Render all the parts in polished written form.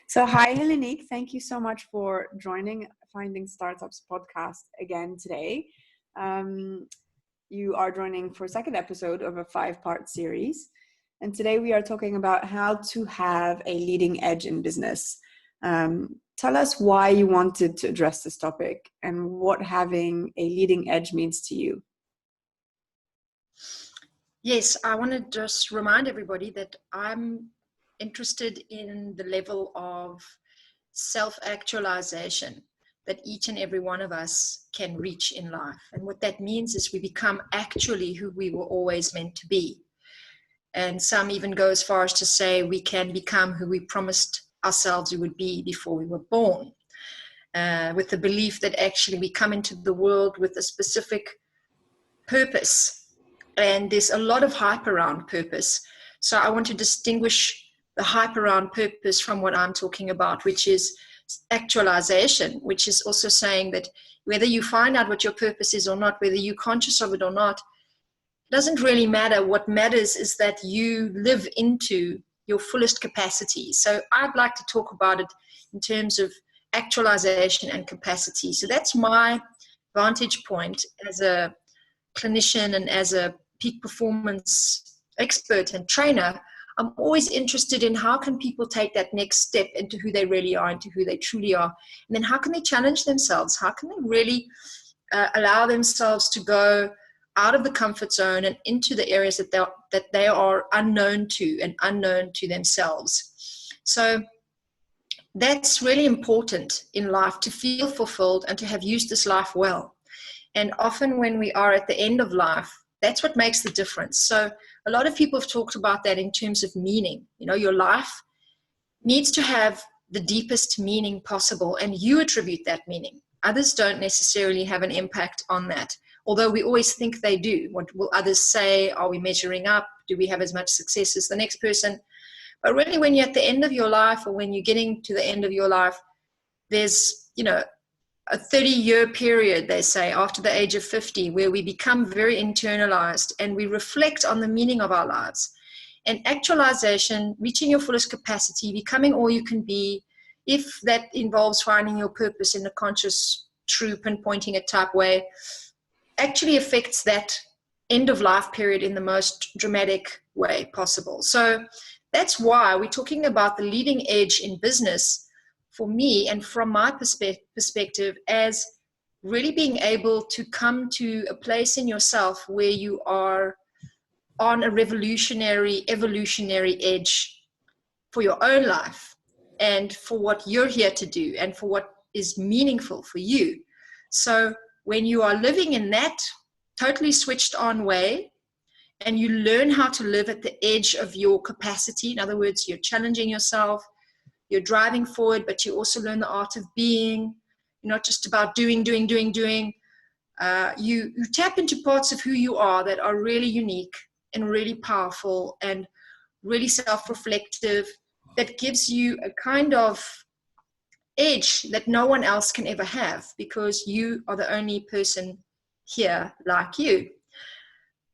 So, hi, Hellenique. Thank you so much for joining Finding Startups podcast again today. You are joining for a second episode of a 5-part series. And today we are talking about how to have a leading edge in business. Tell us why you wanted to address this topic and what having a leading edge means to you. Yes, I want to just remind everybody that I'm interested in the level of self-actualization that each and every one of us can reach in life. And what that means is we become actually who we were always meant to be. And some even go as far as to say we can become who we promised ourselves we would be before we were born, with the belief that actually we come into the world with a specific purpose. And there's a lot of hype around purpose. So I want to distinguish the hype around purpose from what I'm talking about, which is actualization, which is also saying that whether you find out what your purpose is or not, whether you're conscious of it or not, doesn't really matter. What matters is that you live into your fullest capacity. So I'd like to talk about it in terms of actualization and capacity. So that's my vantage point as a clinician and as a peak performance expert and trainer. I'm always interested in how can people take that next step into who they really are, into who they truly are. And then how can they challenge themselves? How can they really allow themselves to go out of the comfort zone and into the areas that they are unknown to and unknown to themselves. So that's really important in life, to feel fulfilled and to have used this life well. And often when we are at the end of life, that's what makes the difference. So a lot of people have talked about that in terms of meaning. You know, your life needs to have the deepest meaning possible, and you attribute that meaning. Others don't necessarily have an impact on that, although we always think they do. What will others say? Are we measuring up? Do we have as much success as the next person? But really, when you're at the end of your life, or when you're getting to the end of your life, there's, a 30-year period, they say, after the age of 50, where we become very internalized and we reflect on the meaning of our lives. And actualization, reaching your fullest capacity, becoming all you can be, if that involves finding your purpose in a conscious, true, pinpointing it type way, actually affects that end of life period in the most dramatic way possible. So that's why we're talking about the leading edge in business, for me and from my perspective, as really being able to come to a place in yourself where you are on a evolutionary edge for your own life and for what you're here to do and for what is meaningful for you. So when you are living in that totally switched on way, and you learn how to live at the edge of your capacity, in other words, you're challenging yourself, you're driving forward, but you also learn the art of being. You're not just about doing. You tap into parts of who you are that are really unique and really powerful and really self-reflective, that gives you a kind of edge that no one else can ever have, because you are the only person here like you.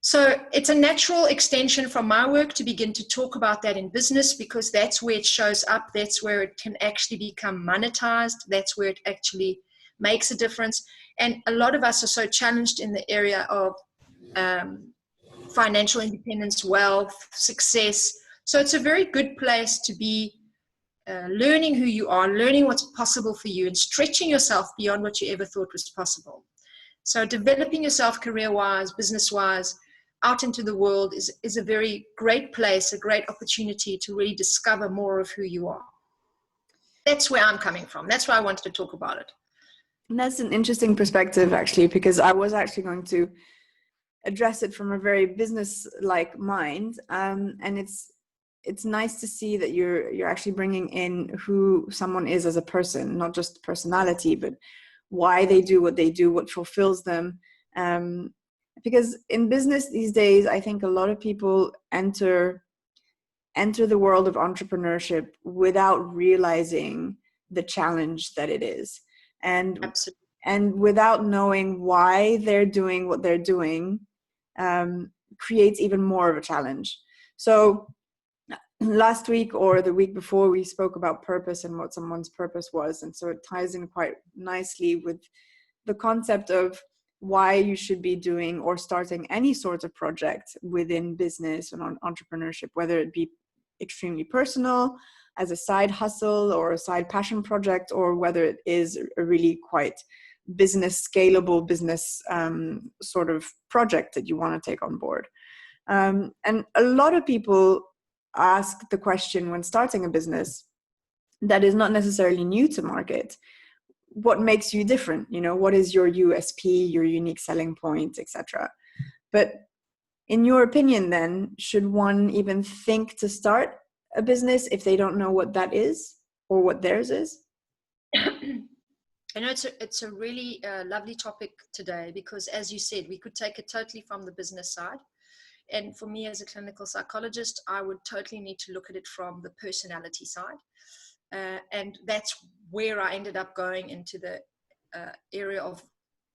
So it's a natural extension from my work to begin to talk about that in business, because that's where it shows up. That's where it can actually become monetized. That's where it actually makes a difference. And a lot of us are so challenged in the area of financial independence, wealth, success. So it's a very good place to be learning who you are, learning what's possible for you, and stretching yourself beyond what you ever thought was possible. So developing yourself career-wise, business-wise, out into the world is a very great place, a great opportunity to really discover more of who you are. That's where I'm coming from. That's why I wanted to talk about it. And that's an interesting perspective, actually, because I was actually going to address it from a very business-like mind. And it's nice to see that you're actually bringing in who someone is as a person, not just personality, but why they do what they do, what fulfills them. Because in business these days, I think a lot of people enter the world of entrepreneurship without realizing the challenge that it is. And without knowing why they're doing what they're doing, creates even more of a challenge. So last week or the week before, we spoke about purpose and what someone's purpose was. And so it ties in quite nicely with the concept of why you should be doing or starting any sort of project within business and on entrepreneurship, whether it be extremely personal as a side hustle or a side passion project, or whether it is a really quite business scalable business sort of project that you want to take on board. And a lot of people ask the question when starting a business that is not necessarily new to market: what makes you different? You know, what is your USP, your unique selling point, etc. But in your opinion, then, should one even think to start a business if they don't know what that is or what theirs is? I know it's a really lovely topic today, because, as you said, we could take it totally from the business side. And for me, as a clinical psychologist, I would totally need to look at it from the personality side. And that's where I ended up going into the area of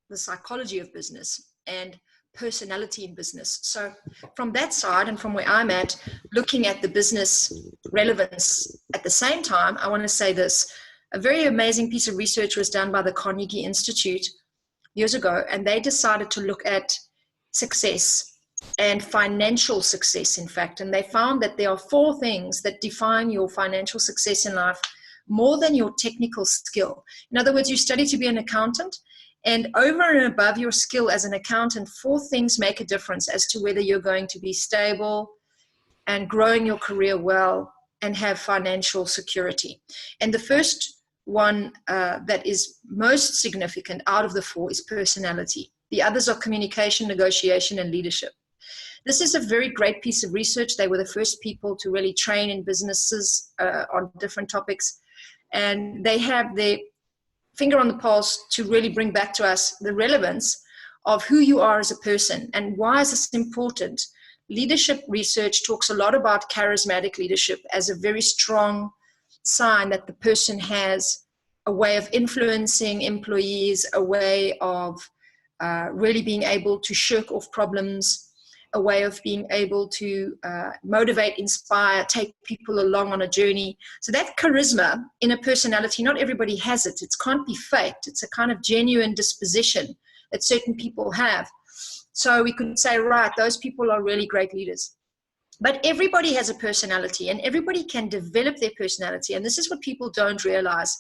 the psychology of business and personality in business. So from that side, and from where I'm at, looking at the business relevance at the same time, I want to say this. A very amazing piece of research was done by the Carnegie Institute years ago, and they decided to look at success and financial success, in fact. And they found that there are 4 things that define your financial success in life more than your technical skill. In other words, you study to be an accountant, and over and above your skill as an accountant, 4 things make a difference as to whether you're going to be stable and growing your career well and have financial security. And the first one that is most significant out of the 4 is personality. The others are communication, negotiation, and leadership. This is a very great piece of research. They were the first people to really train in businesses on different topics. And they have their finger on the pulse to really bring back to us the relevance of who you are as a person. And why is this important? Leadership research talks a lot about charismatic leadership as a very strong sign that the person has a way of influencing employees, a way of really being able to shirk off problems, a way of being able to motivate, inspire, take people along on a journey. So that charisma in a personality, not everybody has it. It can't be faked. It's a kind of genuine disposition that certain people have. So we could say, right, those people are really great leaders. But everybody has a personality, and everybody can develop their personality. And this is what people don't realize.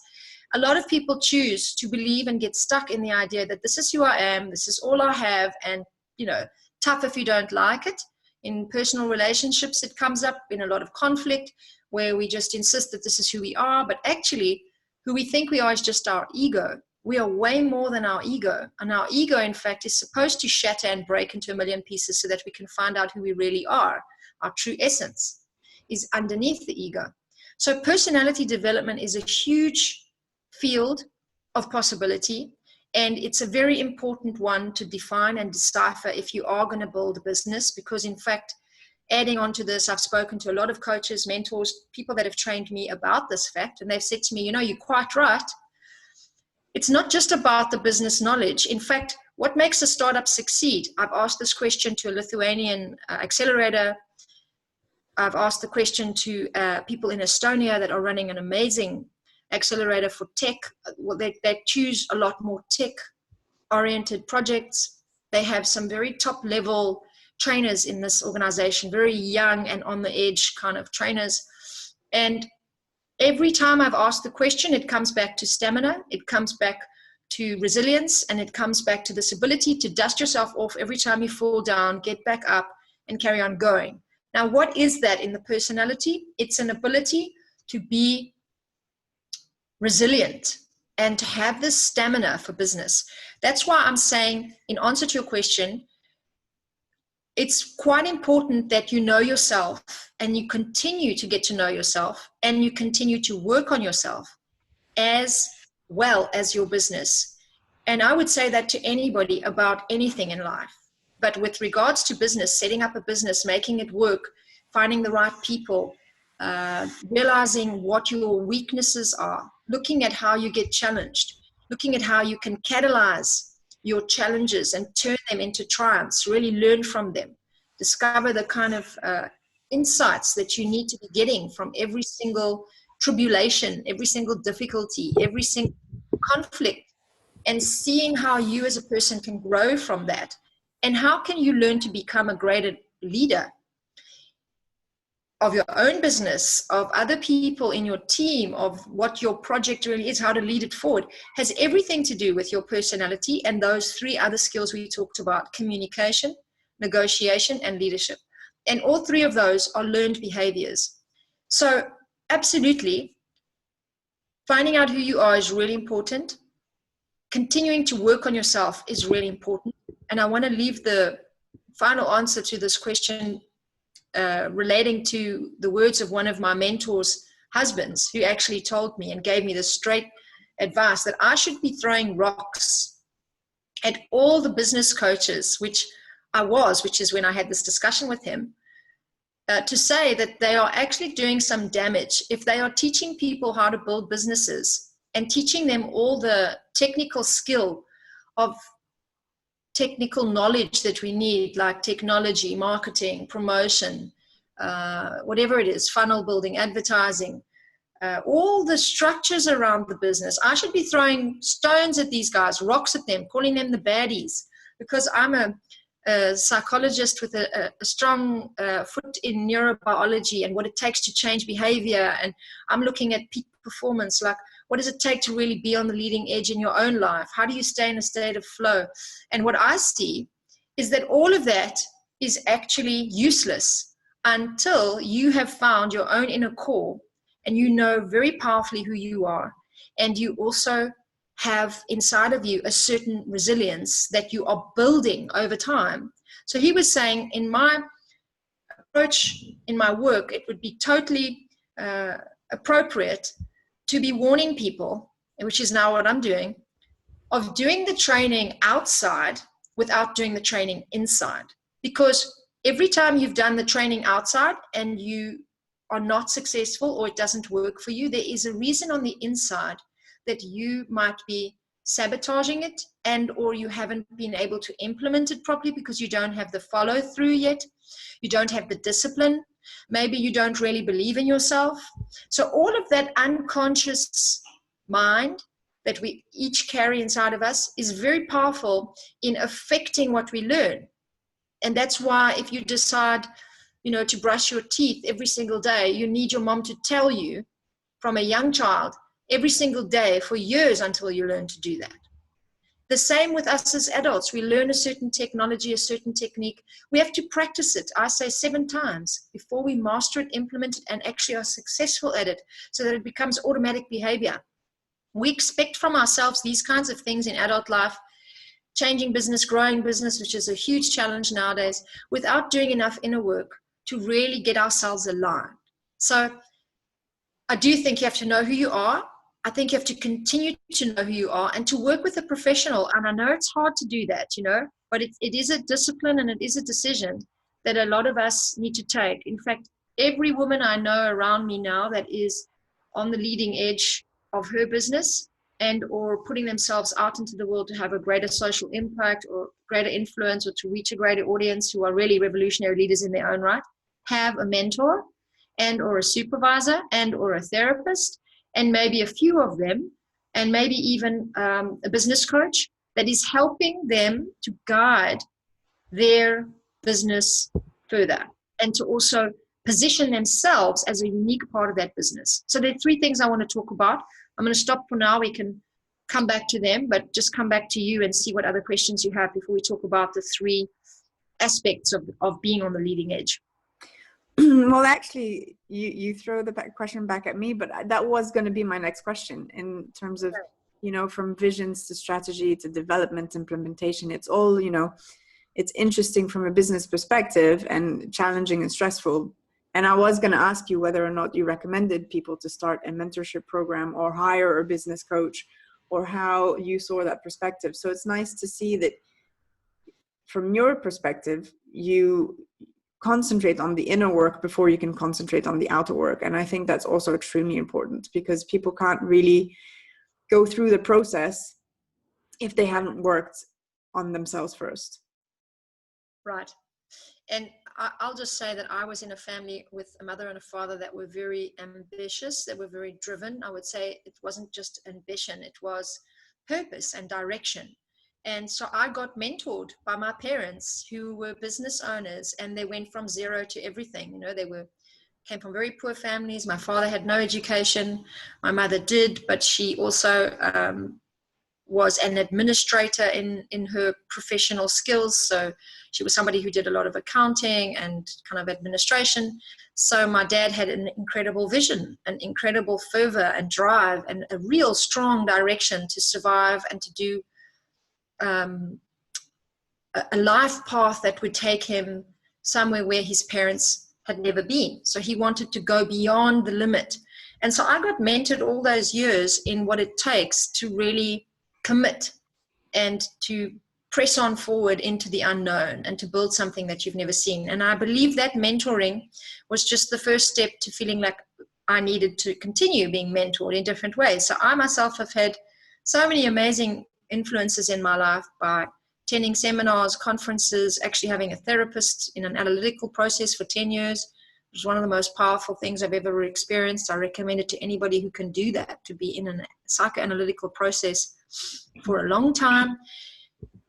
A lot of people choose to believe and get stuck in the idea that this is who I am, this is all I have, and, you know, tough if you don't like it. In personal relationships, it comes up in a lot of conflict where we just insist that this is who we are, but actually who we think we are is just our ego. We are way more than our ego. And our ego, in fact, is supposed to shatter and break into a million pieces so that we can find out who we really are. Our true essence is underneath the ego. So personality development is a huge field of possibility. And it's a very important one to define and decipher if you are going to build a business, because in fact, adding on to this, I've spoken to a lot of coaches, mentors, people that have trained me about this fact, and they've said to me, you know, you're quite right. It's not just about the business knowledge. In fact, what makes a startup succeed? I've asked this question to a Lithuanian accelerator. I've asked the question to people in Estonia that are running an amazing accelerator for tech. Well, they choose a lot more tech-oriented projects. They have some very top-level trainers in this organization, very young and on the edge kind of trainers. And every time I've asked the question, it comes back to stamina, it comes back to resilience, and it comes back to this ability to dust yourself off every time you fall down, get back up, and carry on going. Now, what is that in the personality? It's an ability to be resilient and to have this stamina for business. That's why I'm saying, in answer to your question, it's quite important that you know yourself and you continue to get to know yourself and you continue to work on yourself as well as your business. And I would say that to anybody about anything in life. But with regards to business, setting up a business, making it work, finding the right people, realizing what your weaknesses are, looking at how you get challenged, looking at how you can catalyze your challenges and turn them into triumphs, really learn from them, discover the kind of insights that you need to be getting from every single tribulation, every single difficulty, every single conflict, and seeing how you as a person can grow from that. And how can you learn to become a greater leader of your own business, of other people in your team, of what your project really is, how to lead it forward, has everything to do with your personality and those three other skills we talked about: communication, negotiation, and leadership. And all three of those are learned behaviors. So absolutely, finding out who you are is really important. Continuing to work on yourself is really important. And I want to leave the final answer to this question relating to the words of one of my mentors' husbands, who actually told me and gave me this straight advice that I should be throwing rocks at all the business coaches, which is when I had this discussion with him, to say that they are actually doing some damage if they are teaching people how to build businesses and teaching them all the technical skill of technical knowledge that we need, like technology, marketing, promotion, whatever it is, funnel building, advertising, all the structures around the business. I should be throwing stones at these guys, rocks at them, calling them the baddies, because I'm a psychologist with a strong foot in neurobiology and what it takes to change behavior. And I'm looking at peak performance, like what does it take to really be on the leading edge in your own life? How do you stay in a state of flow? And what I see is that all of that is actually useless until you have found your own inner core and you know very powerfully who you are. And you also have inside of you a certain resilience that you are building over time. So he was saying, in my approach, in my work, it would be totally appropriate to be warning people, which is now what I'm doing, of doing the training outside without doing the training inside. Because every time you've done the training outside and you are not successful or it doesn't work for you, there is a reason on the inside that you might be sabotaging it, and or you haven't been able to implement it properly because you don't have the follow through yet. You don't have the discipline. Maybe you don't really believe in yourself. So all of that unconscious mind that we each carry inside of us is very powerful in affecting what we learn. And that's why if you decide, to brush your teeth every single day, you need your mom to tell you from a young child every single day for years until you learn to do that. The same with us as adults. We learn a certain technology, a certain technique. We have to practice it, I say 7 times, before we master it, implement it, and actually are successful at it so that it becomes automatic behavior. We expect from ourselves these kinds of things in adult life, changing business, growing business, which is a huge challenge nowadays, without doing enough inner work to really get ourselves aligned. So I do think you have to know who you are. I think you have to continue to know who you are and to work with a professional. And I know it's hard to do that, but it is a discipline and it is a decision that a lot of us need to take. In fact, every woman I know around me now that is on the leading edge of her business and or putting themselves out into the world to have a greater social impact or greater influence or to reach a greater audience, who are really revolutionary leaders in their own right, have a mentor and or a supervisor and or a therapist, and maybe a few of them, and maybe even a business coach that is helping them to guide their business further and to also position themselves as a unique part of that business. So there are 3 things I want to talk about. I'm going to stop for now. We can come back to them, but just come back to you and see what other questions you have before we talk about the 3 aspects of being on the leading edge. Well, actually, you throw the question back at me, but that was going to be my next question in terms of, from visions to strategy to development, implementation. It's all, it's interesting from a business perspective and challenging and stressful. And I was going to ask you whether or not you recommended people to start a mentorship program or hire a business coach, or how you saw that perspective. So it's nice to see that from your perspective, you concentrate on the inner work before you can concentrate on the outer work. And I think that's also extremely important, because people can't really go through the process if they haven't worked on themselves first. Right. And I'll just say that I was in a family with a mother and a father that were very ambitious, that were very driven. I would say it wasn't just ambition, it was purpose and direction. And so I got mentored by my parents, who were business owners, and they went from zero to everything. You know, came from very poor families. My father had no education. My mother did, but she also was an administrator in her professional skills. So she was somebody who did a lot of accounting and kind of administration. So my dad had an incredible vision, an incredible fervor and drive, and a real strong direction to survive and to do a life path that would take him somewhere where his parents had never been. So he wanted to go beyond the limit. And so I got mentored all those years in what it takes to really commit and to press on forward into the unknown and to build something that you've never seen. And I believe that mentoring was just the first step to feeling like I needed to continue being mentored in different ways. So I myself have had so many amazing influences in my life by attending seminars, conferences, actually having a therapist in an analytical process for 10 years. It was one of the most powerful things I've ever experienced. I recommend it to anybody who can do that, to be in a psychoanalytical process for a long time.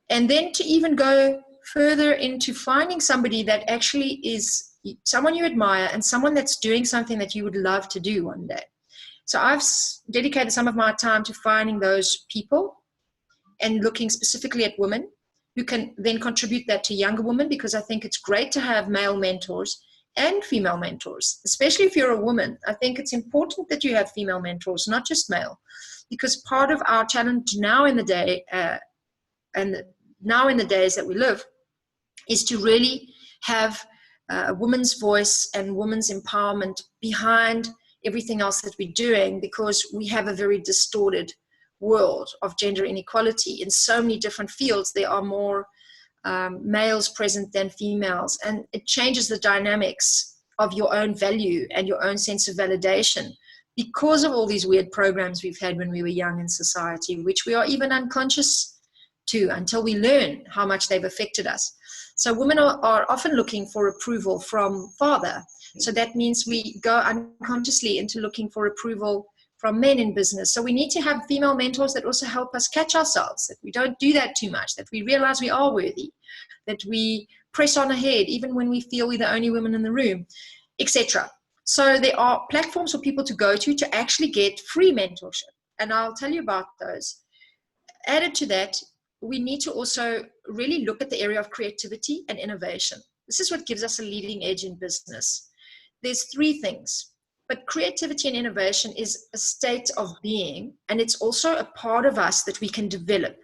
And then to even go further into finding somebody that actually is someone you admire and someone that's doing something that you would love to do one day. So I've dedicated some of my time to finding those people and looking specifically at women who can then contribute that to younger women, because I think it's great to have male mentors and female mentors, especially if you're a woman. I think it's important that you have female mentors, not just male, because part of our challenge now in the day, and now in the days that we live, is to really have a woman's voice and woman's empowerment behind everything else that we're doing, because we have a very distorted world of gender inequality in so many different fields. There are more males present than females, and it changes the dynamics of your own value and your own sense of validation because of all these weird programs we've had when we were young in society, which we are even unconscious to until we learn how much they've affected us. So women are often looking for approval from father. So that means we go unconsciously into looking for approval from men in business. So we need to have female mentors that also help us catch ourselves, that we don't do that too much, that we realize we are worthy, that we press on ahead even when we feel we're the only women in the room, etc. So there are platforms for people to go to actually get free mentorship. And I'll tell you about those. Added to that, we need to also really look at the area of creativity and innovation. This is what gives us a leading edge in business. There's three things. But creativity and innovation is a state of being, and it's also a part of us that we can develop.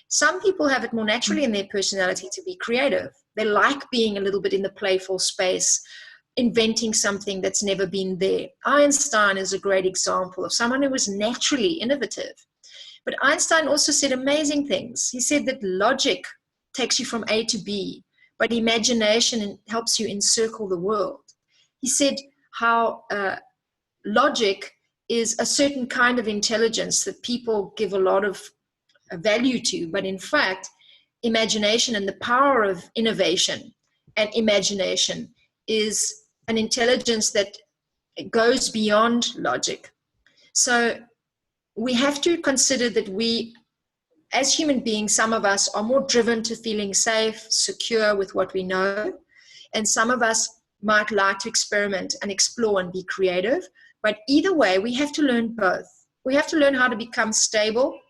Some people have it more naturally in their personality to be creative. They like being a little bit in the playful space, inventing something that's never been there. Einstein is a great example of someone who was naturally innovative. But Einstein also said amazing things. He said that logic takes you from A to B, but imagination helps you encircle the world. He said how logic is a certain kind of intelligence that people give a lot of value to, but in fact, imagination and the power of innovation and imagination is an intelligence that goes beyond logic. So we have to consider that we, as human beings, some of us are more driven to feeling safe, secure with what we know, and some of us might like to experiment and explore and be creative. But either way, we have to learn both. We have to learn how to become stable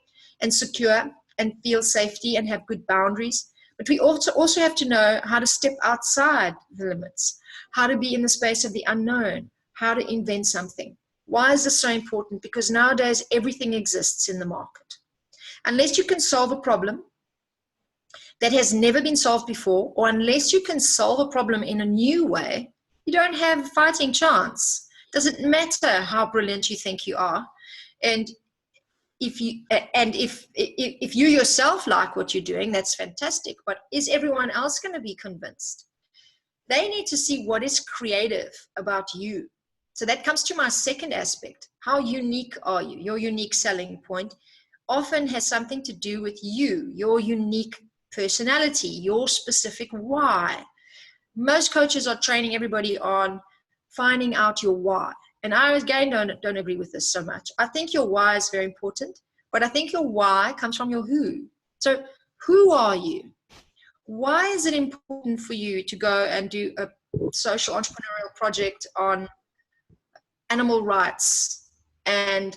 and secure and feel safety and have good boundaries. But we also have to know how to step outside the limits, how to be in the space of the unknown, how to invent something. Why is this so important? Because nowadays everything exists in the market. Unless you can solve a problem that has never been solved before, or unless you can solve a problem in a new way, you don't have a fighting chance. Doesn't matter how brilliant you think you are, and if you yourself like what you're doing, that's fantastic. But is everyone else going to be convinced? They need to see what is creative about you. So that comes to my second aspect. How unique are you? Your unique selling point often has something to do with you, your unique personality, your specific why. most coaches are training everybody on finding out your why. And I, again, don't agree with this so much. I think your why is very important, but I think your why comes from your who. So who are you? Why is it important for you to go and do a social entrepreneurial project on animal rights and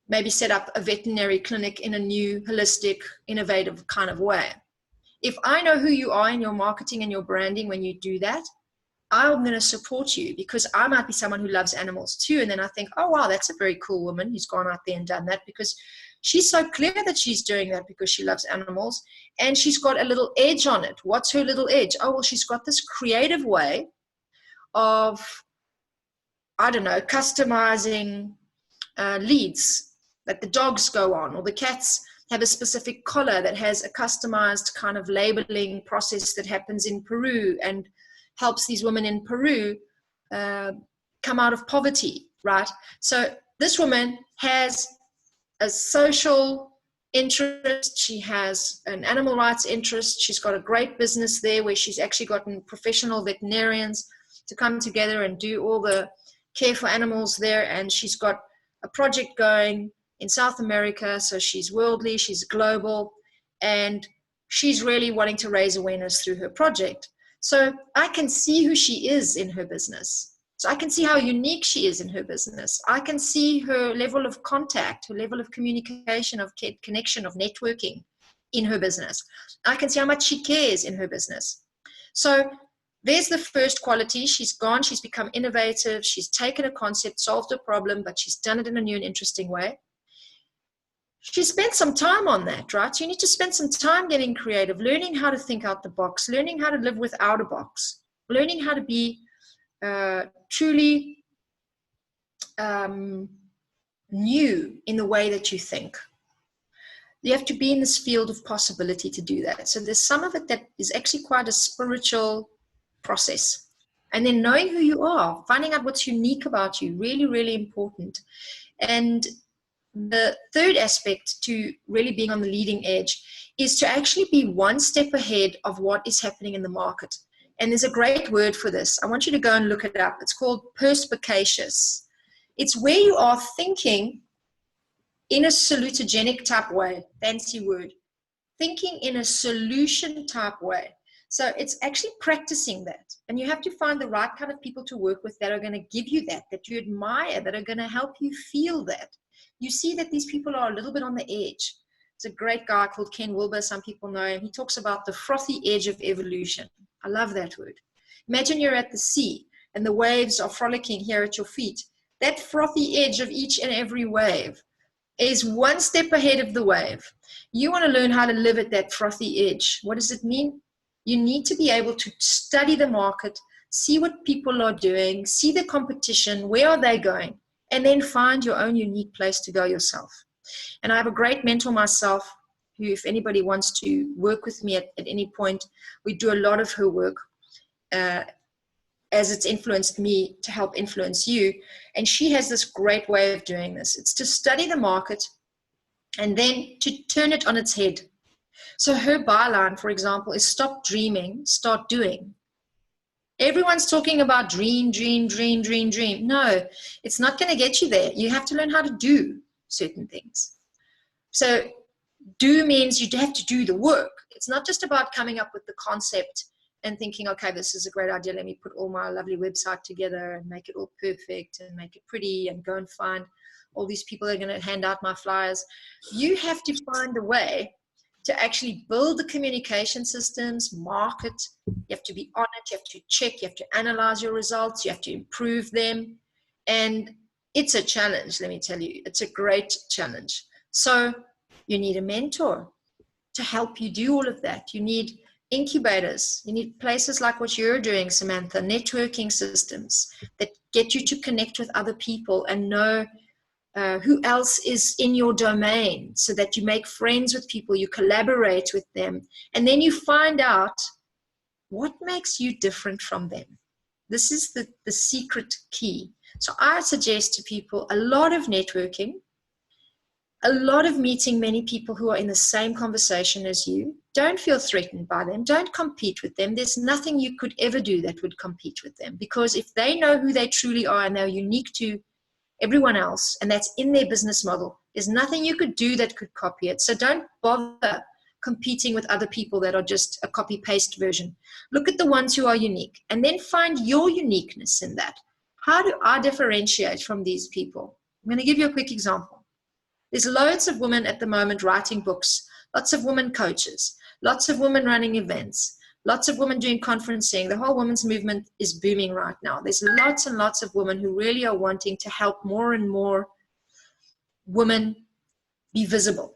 maybe set up a veterinary clinic in a new, holistic, innovative kind of way? If I know who you are in your marketing and your branding when you do that, I'm going to support you, because I might be someone who loves animals too. And then I think, oh, wow, that's a very cool woman who's gone out there and done that, because she's so clear that she's doing that because she loves animals and she's got a little edge on it. What's her little edge? Oh, well, she's got this creative way of, I don't know, customizing leads that the dogs go on, or the cats have a specific collar that has a customized kind of labeling process that happens in Peru and helps these women in Peru come out of poverty, right? So this woman has a social interest. She has an animal rights interest. She's got a great business there where she's actually gotten professional veterinarians to come together and do all the care for animals there. And she's got a project going in South America. So she's worldly, she's global, and she's really wanting to raise awareness through her project. So I can see who she is in her business. So I can see how unique she is in her business. I can see her level of contact, her level of communication, of connection, of networking in her business. I can see how much she cares in her business. So there's the first quality. She's gone, she's become innovative, she's taken a concept, solved a problem, but she's done it in a new and interesting way. She spent some time on that, right? You need to spend some time getting creative, learning how to think out the box, learning how to live without a box, learning how to be truly new in the way that you think. You have to be in this field of possibility to do that. So there's some of it that is actually quite a spiritual process. And then knowing who you are, finding out what's unique about you, really, really important. And the third aspect to really being on the leading edge is to actually be one step ahead of what is happening in the market. And there's a great word for this. I want you to go and look it up. It's called perspicacious. It's where you are thinking in a salutogenic type way, fancy word, thinking in a solution type way. So it's actually practicing that. And you have to find the right kind of people to work with that are going to give you that you admire, that are going to help you feel that. You see that these people are a little bit on the edge. There's a great guy called Ken Wilber, some people know him. He talks about the frothy edge of evolution. I love that word. Imagine you're at the sea and the waves are frolicking here at your feet. That frothy edge of each and every wave is one step ahead of the wave. You want to learn how to live at that frothy edge. What does it mean? You need to be able to study the market, see what people are doing, see the competition, where are they going, and then find your own unique place to go yourself. And I have a great mentor myself who, if anybody wants to work with me at any point, we do a lot of her work as it's influenced me to help influence you. And she has this great way of doing this. It's to study the market and then to turn it on its head. So her byline, for example, is stop dreaming, start doing. Everyone's talking about dream, dream, dream, dream, dream. No, it's not going to get you there. You have to learn how to do certain things. So do means you have to do the work. It's not just about coming up with the concept and thinking, okay, this is a great idea. Let me put all my lovely website together and make it all perfect and make it pretty and go and find all these people that are going to hand out my flyers. You have to find a way to actually build the communication systems, market. You have to be on it. You have to check. You have to analyze your results. You have to improve them. And it's a challenge, let me tell you. It's a great challenge. So you need a mentor to help you do all of that. You need incubators. You need places like what you're doing, Samantha, networking systems that get you to connect with other people and know who else is in your domain, so that you make friends with people, you collaborate with them, and then you find out what makes you different from them. This is the secret key. So I suggest to people a lot of networking, a lot of meeting many people who are in the same conversation as you. Don't feel threatened by them. Don't compete with them. There's nothing you could ever do that would compete with them, because if they know who they truly are and they're unique to everyone else, and that's in their business model, there's nothing you could do that could copy it. So don't bother competing with other people that are just a copy paste version. Look at the ones who are unique and then find your uniqueness in that. How do I differentiate from these people? I'm going to give you a quick example. There's loads of women at the moment writing books, lots of women coaches, lots of women running events, lots of women doing conferencing. The whole women's movement is booming right now. There's lots and lots of women who really are wanting to help more and more women be visible.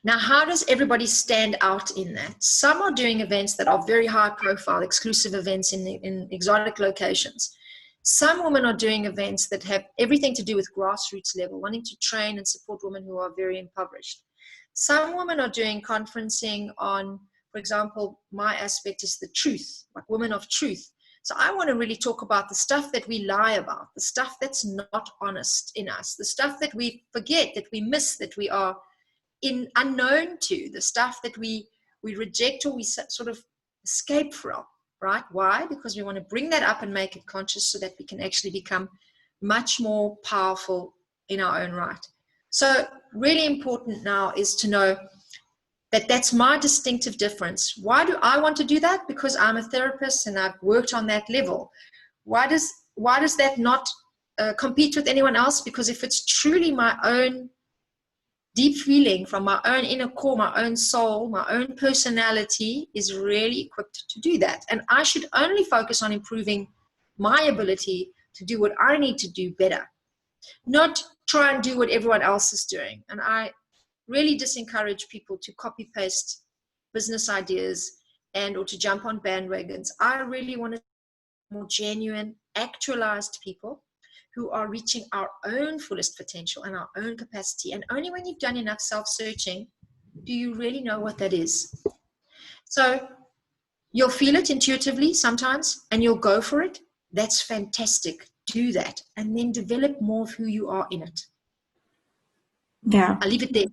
Now, how does everybody stand out in that? Some are doing events that are very high profile, exclusive events in exotic locations. Some women are doing events that have everything to do with grassroots level, wanting to train and support women who are very impoverished. Some women are doing conferencing on, for example, my aspect is the truth, like women of truth. So I want to really talk about the stuff that we lie about, the stuff that's not honest in us, the stuff that we forget, that we miss, that we are unknown to, the stuff that we reject or we sort of escape from. Right? Why? Because we want to bring that up and make it conscious so that we can actually become much more powerful in our own right. So really important now is to know that that's my distinctive difference. Why do I want to do that? Because I'm a therapist and I've worked on that level. Why does that not compete with anyone else? Because if it's truly my own deep feeling from my own inner core, my own soul, my own personality is really equipped to do that. And I should only focus on improving my ability to do what I need to do better, not try and do what everyone else is doing. And I really disencourage people to copy paste business ideas or to jump on bandwagons. I really want to more genuine, actualized people who are reaching our own fullest potential and our own capacity. And only when you've done enough self-searching do you really know what that is. So you'll feel it intuitively sometimes and you'll go for it. That's fantastic. Do that and then develop more of who you are in it. Yeah. I'll leave it there.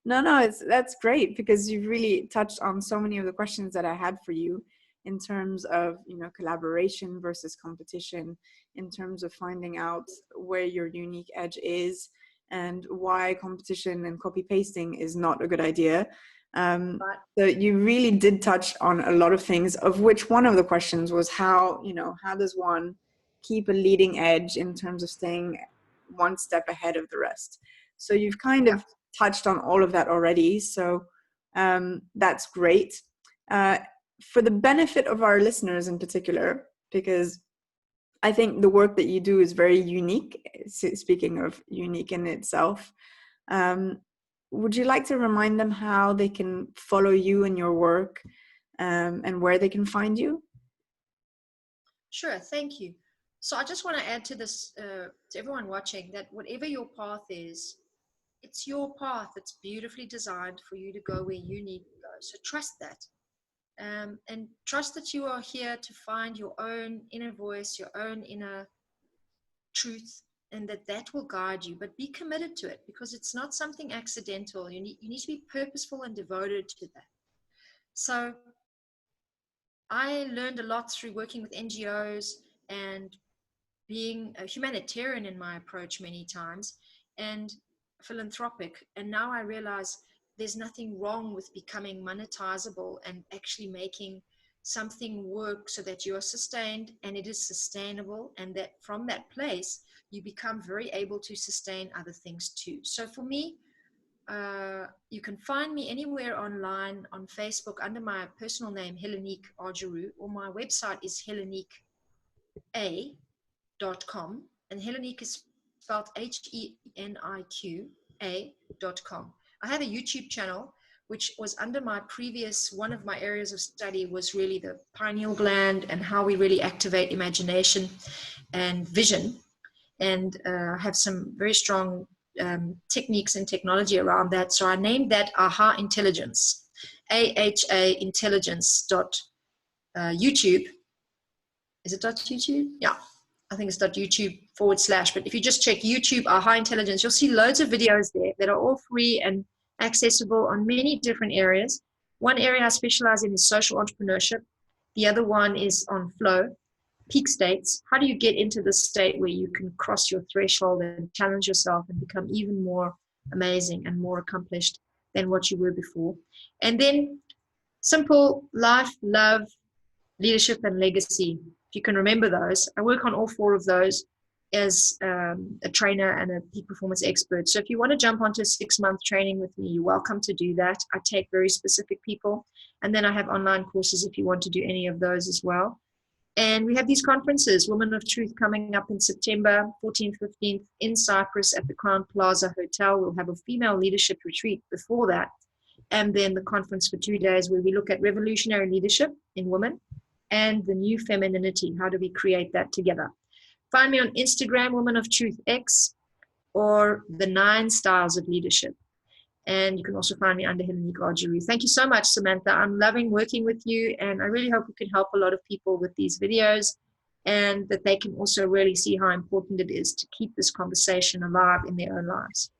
No, that's great, because you've really touched on so many of the questions that I had for you in terms of, collaboration versus competition, in terms of finding out where your unique edge is and why competition and copy pasting is not a good idea. So you really did touch on a lot of things, of which one of the questions was how does one keep a leading edge in terms of staying one step ahead of the rest. So you've kind of touched on all of that already. So that's great. For the benefit of our listeners in particular, because I think the work that you do is very unique, speaking of unique in itself, would you like to remind them how they can follow you and your work, and where they can find you? Sure, thank you. So I just want to add to this, to everyone watching, that whatever your path is, it's your path. It's beautifully designed for you to go where you need to go. So trust that. And trust that you are here to find your own inner voice, your own inner truth, and that will guide you. But be committed to it, because it's not something accidental. You need to be purposeful and devoted to that. So I learned a lot through working with NGOs and being a humanitarian in my approach many times, and philanthropic. And now I realize there's nothing wrong with becoming monetizable and actually making something work so that you are sustained and it is sustainable, and that from that place you become very able to sustain other things too. So for me, you can find me anywhere online, on Facebook under my personal name, Helenique Argeroux, or my website is heleniqua.com, and Helenique is spelled HENIQA.com. I have a YouTube channel, which was under my previous, one of my areas of study was really the pineal gland and how we really activate imagination and vision. And have some very strong techniques and technology around that. So I named that AHA Intelligence, AHA Intelligence .YouTube. Is it .YouTube? Yeah. I think it's .youtube/, but if you just check YouTube, Our High Intelligence, you'll see loads of videos there that are all free and accessible on many different areas. One area I specialize in is social entrepreneurship. The other one is on flow, peak states. How do you get into the state where you can cross your threshold and challenge yourself and become even more amazing and more accomplished than what you were before? And then simple life, love, leadership, and legacy. If you can remember those, I work on all four of those as a trainer and a peak performance expert. So if you want to jump onto a 6-month training with me, you're welcome to do that. I take very specific people. And then I have online courses if you want to do any of those as well. And we have these conferences, Women of Truth, coming up in September 14th, 15th in Cyprus at the Crown Plaza Hotel. We'll have a female leadership retreat before that. And then the conference for 2 days where we look at revolutionary leadership in women and the new femininity. How do we create that together? Find me on Instagram, Women of Truth X, or the 9 Styles of Leadership. And you can also find me under Helene Gargery. Thank you so much, Samantha. I'm loving working with you, and I really hope we can help a lot of people with these videos, and that they can also really see how important it is to keep this conversation alive in their own lives.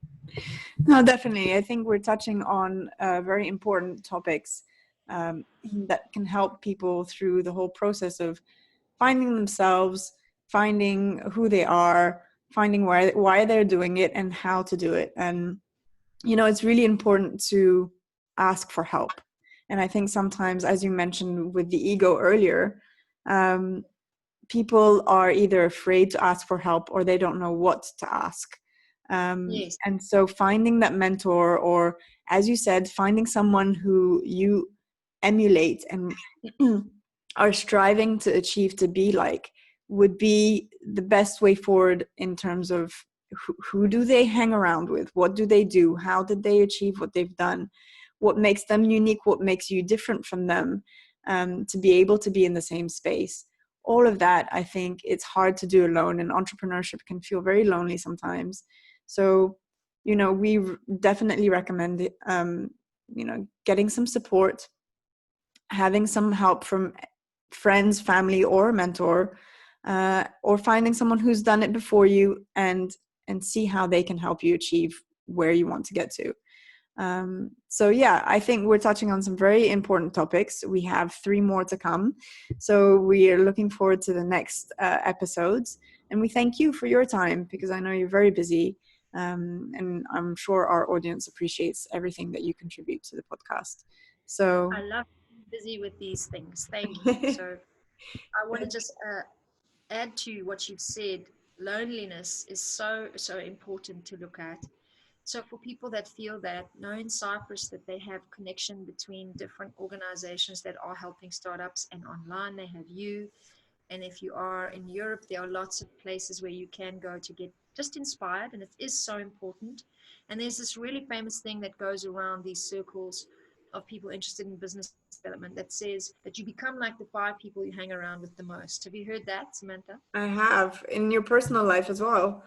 No, definitely. I think we're touching on very important topics that can help people through the whole process of finding themselves, finding who they are, finding why they're doing it and how to do it. And, you know, it's really important to ask for help. And I think sometimes, as you mentioned with the ego earlier, people are either afraid to ask for help or they don't know what to ask. Yes. And so finding that mentor, or as you said, finding someone who you emulate and are striving to achieve to be like, would be the best way forward in terms of who do they hang around with, what do they do, how did they achieve what they've done, what makes them unique, what makes you different from them, to be able to be in the same space. All of that, I think it's hard to do alone, and entrepreneurship can feel very lonely sometimes. So, you know, we definitely recommend, you know, getting some support, having some help from friends, family, or a mentor, or finding someone who's done it before you, and see how they can help you achieve where you want to get to. So yeah, I think we're touching on some very important topics. We have 3 more to come. So we are looking forward to the next episodes. And we thank you for your time, because I know you're very busy. And I'm sure our audience appreciates everything that you contribute to the podcast. So I love being busy with these things. Thank you. So I want to just add to what you've said. Loneliness is so important to look at. So for people that feel that, know in Cyprus that they have connection between different organizations that are helping startups, and online they have you. And if you are in Europe, there are lots of places where you can go to get just inspired, and it is so important. And there's this really famous thing that goes around these circles of people interested in business development that says that you become like the 5 people you hang around with the most. Have you heard that, Samantha? I have, in your personal life as well.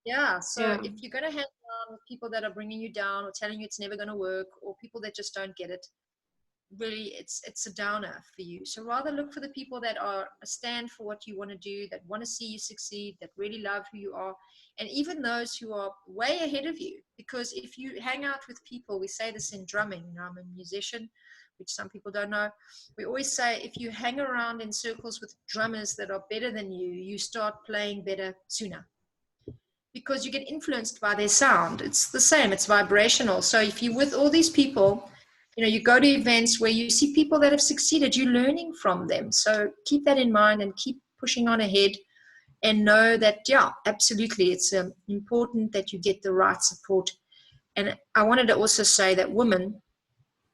Yeah. So Yeah. if you're going to hang around with people that are bringing you down or telling you it's never going to work, or people that just don't get it, really it's a downer for you. So rather look for the people that are a stand for what you want to do, that want to see you succeed, that really love who you are, and even those who are way ahead of you. Because if you hang out with people, we say this in drumming, you know, I'm a musician, which some people don't know. We always say if you hang around in circles with drummers that are better than you, you start playing better sooner, because you get influenced by their sound. It's the same, it's vibrational. So if you're with all these people, you know, you go to events where you see people that have succeeded, you're learning from them. So keep that in mind and keep pushing on ahead, and know that, yeah, absolutely, it's important that you get the right support. And I wanted to also say that women,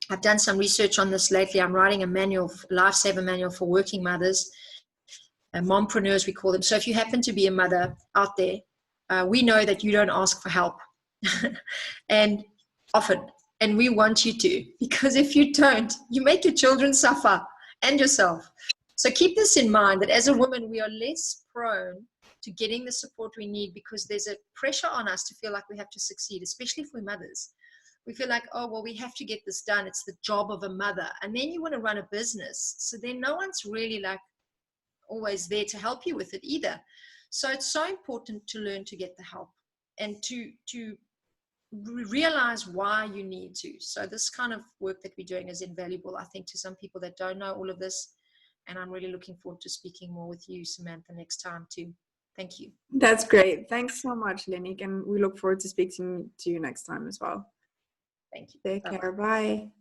I've done some research on this lately. I'm writing a manual, lifesaver manual for working mothers, mompreneurs we call them. So if you happen to be a mother out there, we know that you don't ask for help and often, and we want you to, because if you don't, you make your children suffer and yourself. So keep this in mind, that as a woman, we are less prone to getting the support we need, because there's a pressure on us to feel like we have to succeed, especially for mothers. We feel like, oh, well, we have to get this done. It's the job of a mother. And then you want to run a business. So then no one's really like always there to help you with it either. So it's so important to learn to get the help and to realize why you need to. So this kind of work that we're doing is invaluable, I think, to some people that don't know all of this. And I'm really looking forward to speaking more with you, Samantha, next time too. Thank you. That's great. Thanks so much, Lenik. And we look forward to speaking to you next time as well. Thank you. Take Bye-bye. care. Bye.